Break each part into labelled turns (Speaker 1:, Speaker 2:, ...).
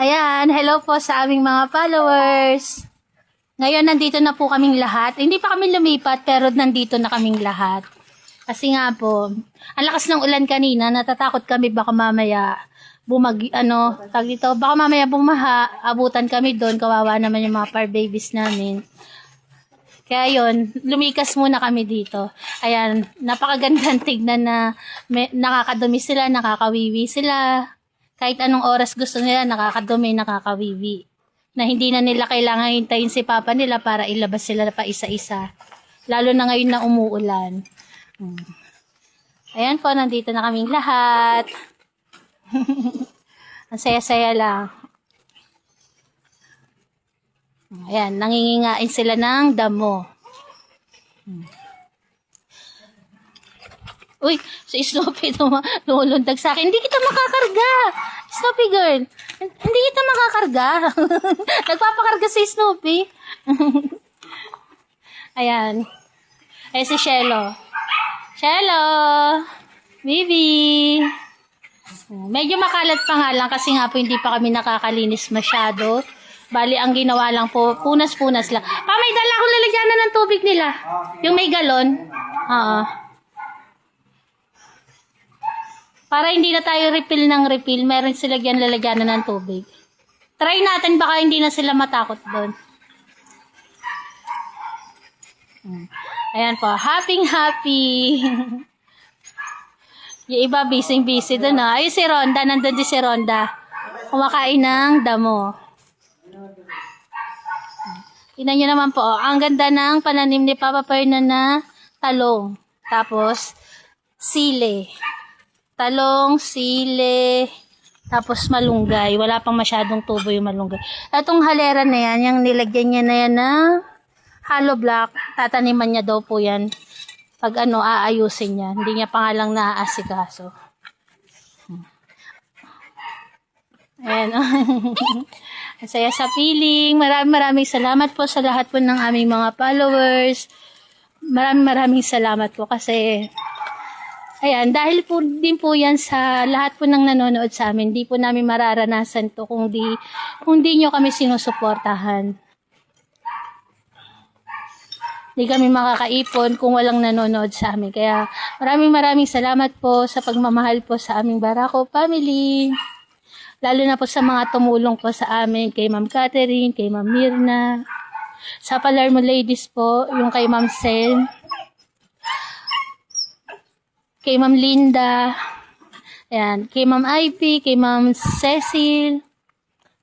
Speaker 1: Ayan, hello po sa aming mga followers. Ngayon, nandito na po kaming lahat. Hindi pa kami lumipat, pero nandito na kaming lahat. Kasi nga po, ang lakas ng ulan kanina, natatakot kami baka mamaya baka mamaya bumaha, abutan kami doon, kawawa naman yung mga fur babies namin. Kaya yun, lumikas muna kami dito. Ayan, napakagandang tignan na nakakadumi sila, nakakawiwi sila. Kahit anong oras gusto nila, nakakadumi, nakakawiwi. Na hindi na nila kailangan hintayin si papa nila para ilabas sila pa isa-isa. Lalo na ngayon na umuulan. Ayan po, nandito na kaming lahat. Ang saya-saya lang. Ayan, nangingingain sila ng damo. Uy, si Snoopy lumulundag sa akin. Hindi kita makakarga. Snoopy girl, hindi kita makakarga. Nagpapakarga si Snoopy. Ayan. Ay, si Shelo. Shelo! Baby! Medyo makalat pa nga lang kasi nga po hindi pa kami nakakalinis masyado. Bali, ang ginawa lang po, punas-punas lang. Pa, may dala akong lalagyanan ng tubig nila. Yung may galon. Oo. Para hindi na tayo refill ng refill, meron sila dyan lalagyanan ng tubig. Try natin, baka hindi na sila matakot doon. Ayan po, happy. Yung iba, busy doon. Ay, si Ronda, nandun din si Ronda. Kumakain ng damo. Tingnan nyo naman po, ang ganda ng pananim ni Papa Fernan na talong. Tapos, sile. Talong, sile, tapos malunggay. Wala pang masyadong tubo yung malunggay. Itong halera na yan, yung nilagyan niya na yan na hollow block, tataniman niya daw po yan. Pag aayusin niya. Hindi niya pa nga lang naaasikaso. Ayan. Ang saya sa feeling. Maraming salamat po sa lahat po ng aming mga followers. Maraming salamat po kasi ayan, dahil po din po yan sa lahat po ng nanonood sa amin. Di po namin mararanasan to kung di nyo kami sinusuportahan. Di kami makakaipon kung walang nanonood sa amin. Kaya maraming salamat po sa pagmamahal po sa aming Barako family. Lalo na po sa mga tumulong po sa amin, kay Ma'am Catherine, kay Ma'am Mirna, sa Palermo Ladies po, yung kay Ma'am Sen, kay Ma'am Linda, ayan, kay Ma'am Ivy, kay Ma'am Cecil.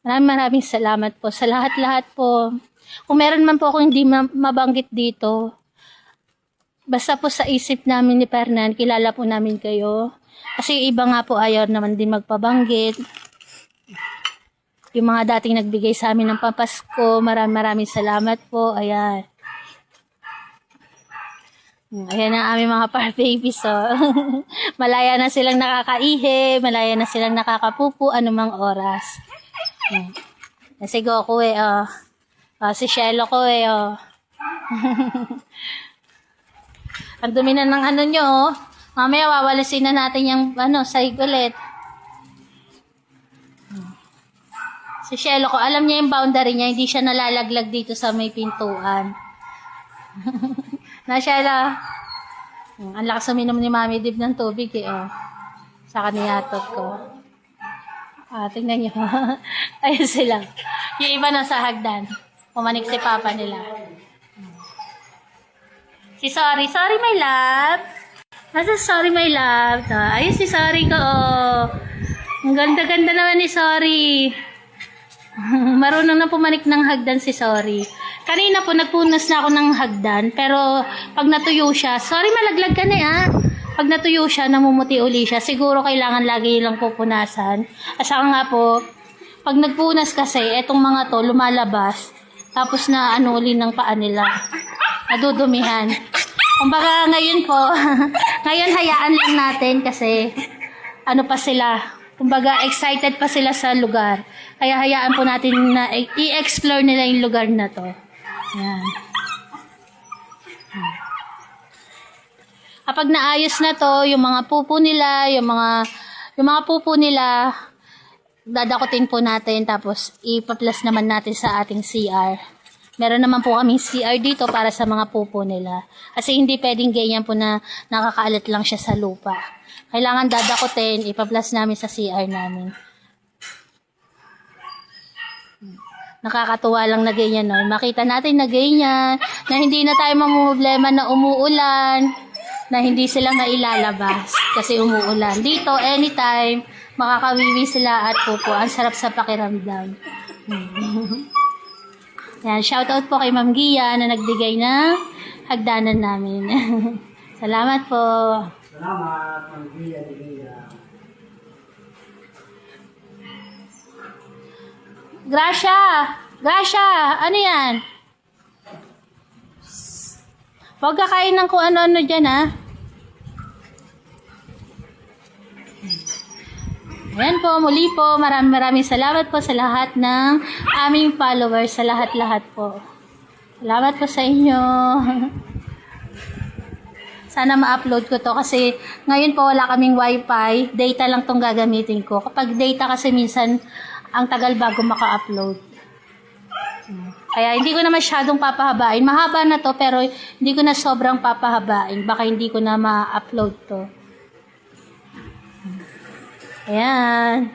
Speaker 1: Maraming salamat po sa lahat-lahat po. Kung meron man po ako hindi mabanggit dito, basta po sa isip namin ni Fernan, kilala po namin kayo. Kasi iba nga po ayaw naman din magpabanggit. Yung mga dating nagbigay sa amin ng pampasko, maraming salamat po. Ayan. Ayan ang aming mga fur babies. So. Malaya na silang nakakaihi, malaya na silang nakakapupo, anumang oras. Si Goku si Shelo ko Ang dumi na ng nyo, Mamaya wawalisin na natin yung sahig ulit. Si Shelo ko, alam niya yung boundary niya, hindi siya nalalaglag dito sa may pintuan. Na Shelo, ang lakas uminom ni Mami Dib ng tubig sa kaniyatot ko. Tingnan niyo. Ayun sila. Yung iba nasa hagdan. Pumanik si Papa nila. Si Sorry my love. Nasa Sorry my love. Ayun si Sorry ko. Ang ganda-ganda naman ni Sorry. Marunong na pumanik ng hagdan si Sorry. Kanina po nagpunas na ako ng hagdan, pero pag natuyo siya, sorry malaglag ka na Pag natuyo siya, namumuti uli siya. Siguro kailangan lagi lang pupunasan. At saka nga po, pag nagpunas kasi, etong mga to lumalabas, tapos na uli ng paa nila. Nadudumihan. Kumbaga ngayon po, ngayon hayaan lang natin kasi pa sila. Kumbaga excited pa sila sa lugar. Kaya hayaan po natin na i-explore nila yung lugar na to. Ayan. Kapag naayos na to, yung mga pupo nila, dadakutin po natin tapos ipaplas naman natin sa ating CR. Meron naman po kaming CR dito para sa mga pupo nila. Kasi hindi pwedeng ganyan po na nakakaalat lang siya sa lupa. Kailangan dadakutin, ipaplas namin sa CR namin. Nakakatuwa lang na ganyan, no? Makita natin na ganyan, na hindi na tayo mamumblema na umuulan, na hindi sila mailalabas kasi umuulan. Dito, anytime, makakawiwi sila at pupo. Ang sarap sa pakiramdam. Yan, shoutout po kay Ma'am Gia na nagbigay ng hagdanan namin. Salamat po.
Speaker 2: Salamat, Ma'am Gia.
Speaker 1: Gracia, ano yan? Huwag ka kain ng kung ano-ano dyan, ha? Ayan po, muli po, maraming salamat po sa lahat ng aming followers, sa lahat-lahat po. Salamat po sa inyo. Sana ma-upload ko to kasi ngayon po wala kaming wifi, data lang tong gagamitin ko. Kapag data kasi minsan, ang tagal bago maka-upload. Kaya hindi ko na masyadong papahabain. Mahaba na to pero hindi ko na sobrang papahabain. Baka hindi ko na ma-upload to. Ayan.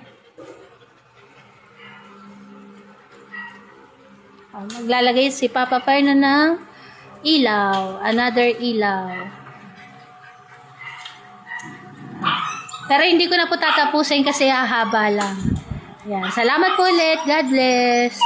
Speaker 1: Maglalagay si Papa Perno ng ilaw. Another ilaw. Pero hindi ko na po tatapusin kasi hahaba lang. Yan. Salamat po ulit. God bless.